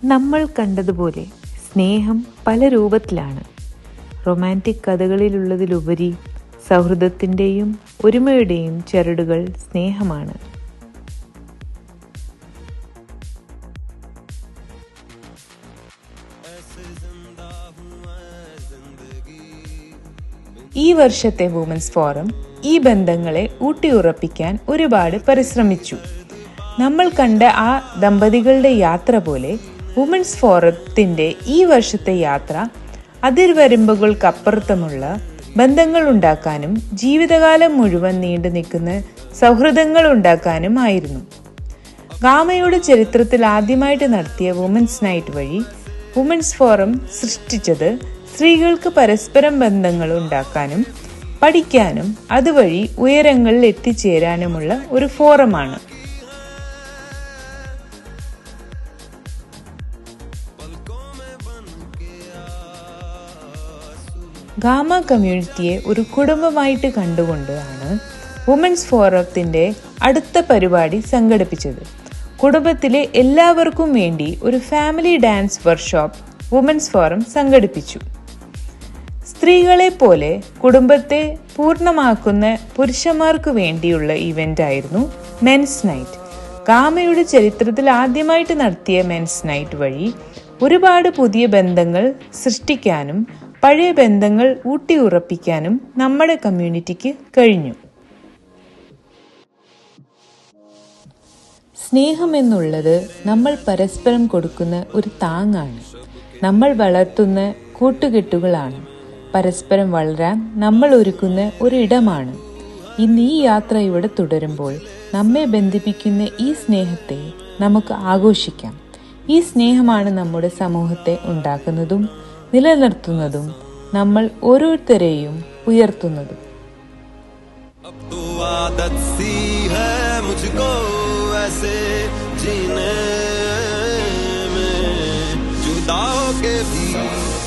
നമ്മൾ കണ്ടതുപോലെ സ്നേഹം പല രൂപത്തിലാണ്. റൊമാൻറ്റിക് കഥകളിലുള്ളതിലുപരി സൗഹൃദത്തിൻ്റെയും ഒരുമയുടെയും ചരടുകൾ സ്നേഹമാണ്. ഈ വർഷത്തെ വുമൻസ് ഫോറം ഈ ബന്ധങ്ങളെ ഊട്ടിയുറപ്പിക്കാൻ ഒരുപാട് പരിശ്രമിച്ചു. നമ്മൾ കണ്ട ആ ദമ്പതികളുടെ യാത്ര പോലെ വുമൻസ് ഫോറത്തിന്റെ ഈ വർഷത്തെ യാത്ര അതിർവരമ്പുകൾക്കപ്പുറത്തുമുള്ള ബന്ധങ്ങൾ ഉണ്ടാക്കാനും ജീവിതകാലം മുഴുവൻ നീണ്ടു നിൽക്കുന്ന സൗഹൃദങ്ങൾ ഉണ്ടാക്കാനും ആയിരുന്നു. ഗാമയുടെ ചരിത്രത്തിൽ ആദ്യമായിട്ട് നടത്തിയ വുമൻസ് നൈറ്റ് വഴി വുമൻസ് ഫോറം സൃഷ്ടിച്ചത് സ്ത്രീകൾക്ക് പരസ്പരം ബന്ധങ്ങൾ ഉണ്ടാക്കാനും പഠിക്കാനും അതുവഴി ഉയരങ്ങളിൽ എത്തിച്ചേരാനുമുള്ള ഒരു ഫോറമാണ്. ഗാമ കമ്മ്യൂണിറ്റിയെ ഒരു കുടുംബമായിട്ട് കണ്ടുകൊണ്ടാണ് വുമൻസ് ഫോറത്തിന്റെ അടുത്ത പരിപാടി സംഘടിപ്പിച്ചത്. കുടുംബത്തിലെ എല്ലാവർക്കും വേണ്ടി ഒരു family dance workshop women's forum സംഘടിപ്പിച്ചു. സ്ത്രീകളെ പോലെ കുടുംബത്തെ പൂർണ്ണമാക്കുന്ന പുരുഷന്മാർക്ക് വേണ്ടിയുള്ള ഇവന്റ് ആയിരുന്നു മെൻസ് നൈറ്റ്. ഗാമയുടെ ചരിത്രത്തിൽ ആദ്യമായിട്ട് നടത്തിയ മെൻസ് നൈറ്റ് വഴി ഒരുപാട് പുതിയ ബന്ധങ്ങൾ സൃഷ്ടിക്കാനും പഴയ ബന്ധങ്ങൾ ഊട്ടിയുറപ്പിക്കാനും നമ്മുടെ കമ്മ്യൂണിറ്റിക്ക് കഴിഞ്ഞു. സ്നേഹം എന്നുള്ളത് നമ്മൾ പരസ്പരം കൊടുക്കുന്ന ഒരു താങ്ങാണ്. നമ്മൾ വളർത്തുന്ന കൂട്ടുകെട്ടുകളാണ്. പരസ്പരം വളരാൻ നമ്മൾ ഒരുക്കുന്ന ഒരിടമാണ്. ഇന്ന് ഈ യാത്ര ഇവിടെ തുടരുമ്പോൾ നമ്മെ ബന്ധിപ്പിക്കുന്ന ഈ സ്നേഹത്തെ നമുക്ക് ആഘോഷിക്കാം. ഈ സ്നേഹമാണ് നമ്മുടെ സമൂഹത്തെ ഉണ്ടാക്കുന്നതും നിലനിർത്തുന്നതും നമ്മൾ ഓരോരുത്തരെയും ഉയർത്തുന്നതും. जीने में जुदा होके भी